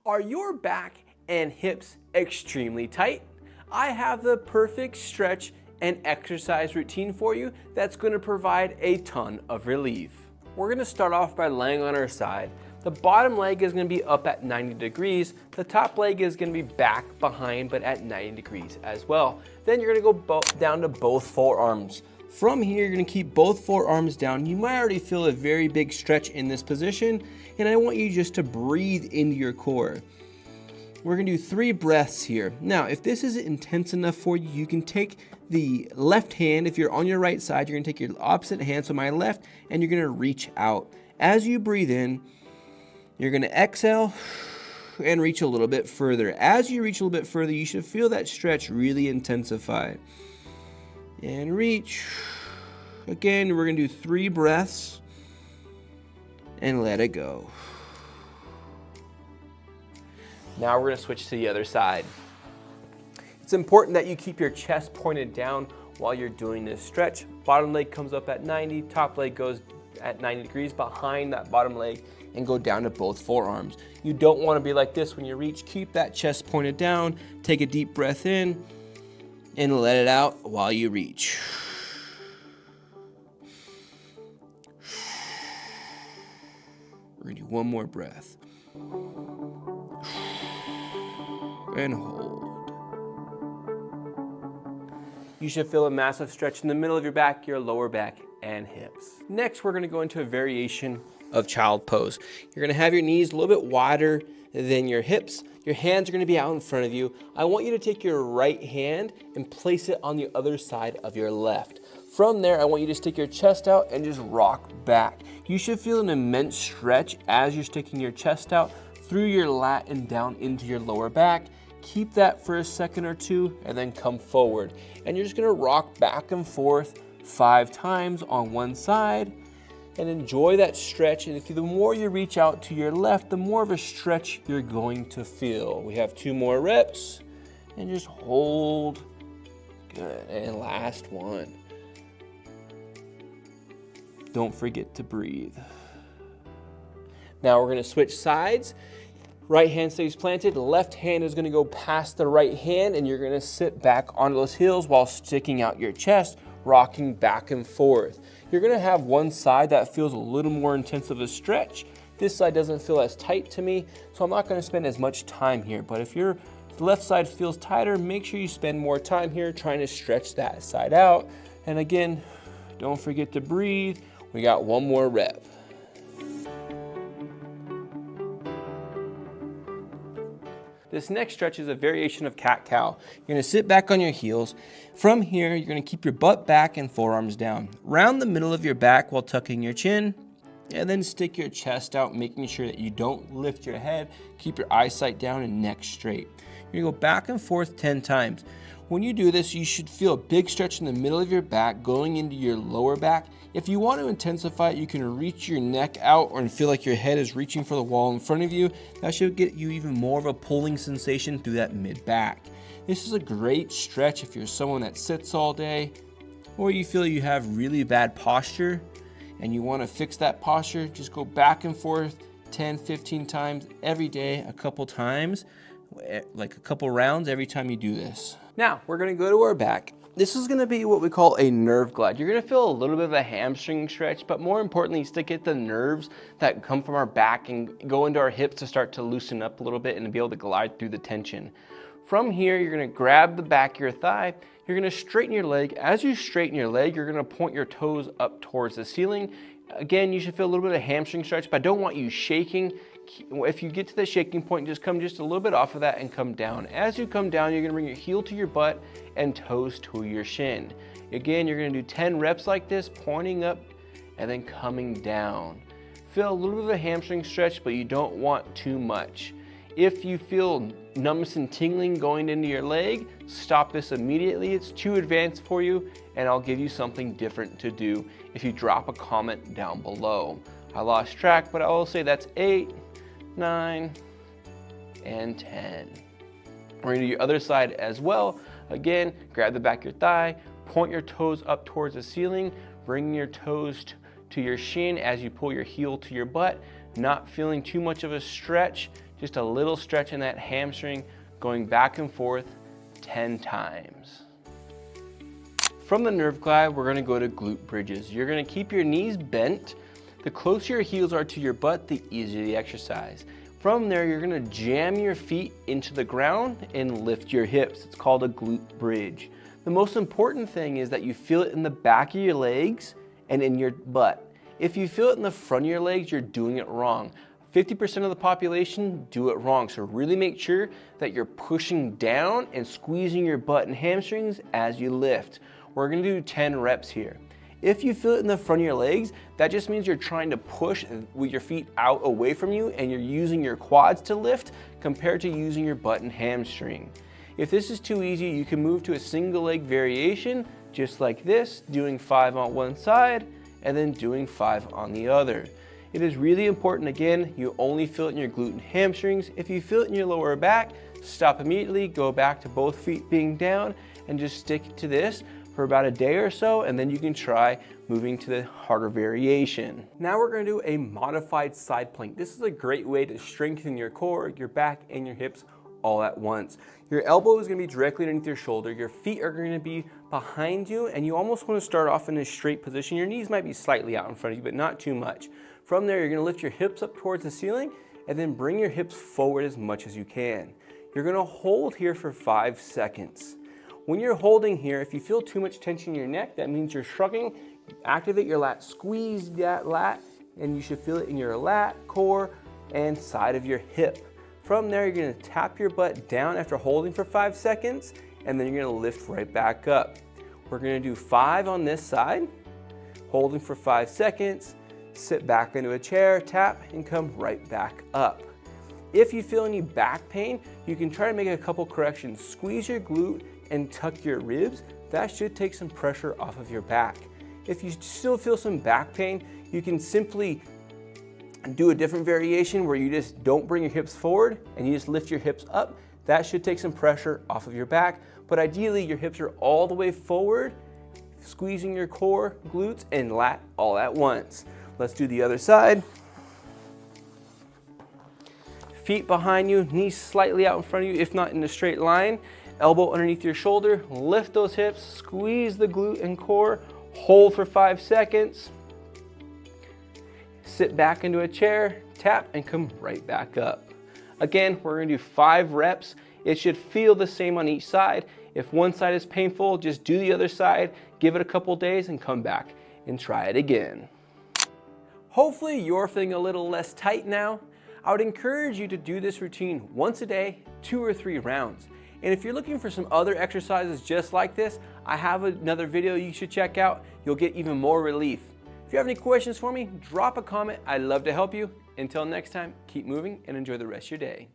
Are your back and hips extremely tight? I have the perfect stretch and exercise routine for you that's going to provide a ton of relief. We're going to start off by laying on our side. The bottom leg is going to be up at 90 degrees. The top leg is going to be back behind but at 90 degrees as well. Then you're going to go down to both forearms. From here, you're going to keep both forearms down. You might already feel a very big stretch in this position, and I want you just to breathe into your core. We're going to do 3 breaths here. Now, if this isn't intense enough for you, you can take the left hand. If you're on your right side, you're going to take your opposite hand, so my left, and you're going to reach out. As you breathe in, you're going to exhale and reach a little bit further. As you reach a little bit further, you should feel that stretch really intensify. And reach. Again, we're going to do 3 breaths and let it go. Now we're going to switch to the other side. It's important that you keep your chest pointed down while you're doing this stretch. Bottom leg comes up at 90, top leg goes at 90 degrees behind that bottom leg and go down to both forearms. You don't want to be like this when you reach. Keep that chest pointed down. Take a deep breath in and let it out while you reach. We're going to do one more breath. And hold. You should feel a massive stretch in the middle of your back, your lower back, and hips. Next, we're going to go into a variation of child pose. You're going to have your knees a little bit wider than your hips. Your hands are going to be out in front of you. I want you to take your right hand and place it on the other side of your left. From there, I want you to stick your chest out and just rock back. You should feel an immense stretch as you're sticking your chest out through your lat and down into your lower back. Keep that for a second or two and then come forward. And you're just going to rock back and forth 5 times on one side. And enjoy that stretch, and the more you reach out to your left, the more of a stretch you're going to feel. We have 2 more reps, and just hold. Good, and last one. Don't forget to breathe. Now we're going to switch sides. Right hand stays planted, left hand is going to go past the right hand, and you're going to sit back on those heels while sticking out your chest, rocking back and forth. You're going to have one side that feels a little more intense of a stretch. This side doesn't feel as tight to me, so I'm not going to spend as much time here. But if your left side feels tighter, make sure you spend more time here trying to stretch that side out. And again, don't forget to breathe. We got 1 more rep. This next stretch is a variation of cat-cow. You're going to sit back on your heels. From here, you're going to keep your butt back and forearms down. Round the middle of your back while tucking your chin, and then stick your chest out, making sure that you don't lift your head. Keep your eyesight down and neck straight. You're going to go back and forth 10 times. When you do this, you should feel a big stretch in the middle of your back going into your lower back. If you want to intensify it, you can reach your neck out and feel like your head is reaching for the wall in front of you. That should get you even more of a pulling sensation through that mid-back. This is a great stretch if you're someone that sits all day, or you feel you have really bad posture and you want to fix that posture. Just go back and forth 10, 15 times every day, a couple times, like a couple rounds every time you do this. Now, we're going to go to our back. This is going to be what we call a nerve glide. You're going to feel a little bit of a hamstring stretch, but more importantly, is to get the nerves that come from our back and go into our hips to start to loosen up a little bit and be able to glide through the tension. From here, you're going to grab the back of your thigh. You're going to straighten your leg. As you straighten your leg, you're going to point your toes up towards the ceiling. Again, you should feel a little bit of a hamstring stretch, but I don't want you shaking. If you get to the shaking point, just come just a little bit off of that and come down. As you come down, you're going to bring your heel to your butt and toes to your shin. Again, you're going to do 10 reps like this, pointing up and then coming down. Feel a little bit of a hamstring stretch, but you don't want too much. If you feel numbness and tingling going into your leg, stop this immediately. It's too advanced for you, and I'll give you something different to do if you drop a comment down below. I lost track, but I will say that's 8, 9, and 10. We're going to do your other side as well. Again, grab the back of your thigh, point your toes up towards the ceiling, bring your toes to your shin as you pull your heel to your butt, not feeling too much of a stretch, Just a little stretch in that hamstring, going back and forth 10 times. From the nerve glide, we're gonna go to glute bridges. You're gonna keep your knees bent. The closer your heels are to your butt, the easier the exercise. From there, you're gonna jam your feet into the ground and lift your hips. It's called a glute bridge. The most important thing is that you feel it in the back of your legs and in your butt. If you feel it in the front of your legs, you're doing it wrong. 50% of the population do it wrong, so really make sure that you're pushing down and squeezing your butt and hamstrings as you lift. We're gonna do 10 reps here. If you feel it in the front of your legs, that just means you're trying to push with your feet out away from you and you're using your quads to lift compared to using your butt and hamstring. If this is too easy, you can move to a single leg variation, just like this, doing 5 on one side and then doing 5 on the other. It is really important, again, you only feel it in your glute and hamstrings. If you feel it in your lower back, stop immediately, go back to both feet being down and just stick to this for about a day or so, and then you can try moving to the harder variation. Now we're gonna do a modified side plank. This is a great way to strengthen your core, your back, and your hips all at once. Your elbow is gonna be directly underneath your shoulder, your feet are gonna be behind you, and you almost wanna start off in a straight position. Your knees might be slightly out in front of you, but not too much. From there, you're gonna lift your hips up towards the ceiling, and then bring your hips forward as much as you can. You're gonna hold here for 5 seconds. When you're holding here, if you feel too much tension in your neck, that means you're shrugging. Activate your lat, squeeze that lat, and you should feel it in your lat, core, and side of your hip. From there, you're gonna tap your butt down after holding for 5 seconds, and then you're gonna lift right back up. We're gonna do 5 on this side, holding for 5 seconds, sit back into a chair, tap, and come right back up. If you feel any back pain, you can try to make a couple corrections. Squeeze your glute and tuck your ribs. That should take some pressure off of your back. If you still feel some back pain, you can simply do a different variation where you just don't bring your hips forward and you just lift your hips up. That should take some pressure off of your back, but ideally your hips are all the way forward, squeezing your core, glutes, and lat all at once. Let's do the other side. Feet behind you, knees slightly out in front of you, if not in a straight line. Elbow underneath your shoulder, lift those hips, squeeze the glute and core, hold for 5 seconds, sit back into a chair, tap, and come right back up. Again, we're gonna do 5 reps. It should feel the same on each side. If one side is painful, just do the other side, give it a couple days, and come back and try it again. Hopefully you're feeling a little less tight now. I would encourage you to do this routine once a day, 2 or 3 rounds. And if you're looking for some other exercises just like this, I have another video you should check out. You'll get even more relief. If you have any questions for me, drop a comment. I'd love to help you. Until next time, keep moving and enjoy the rest of your day.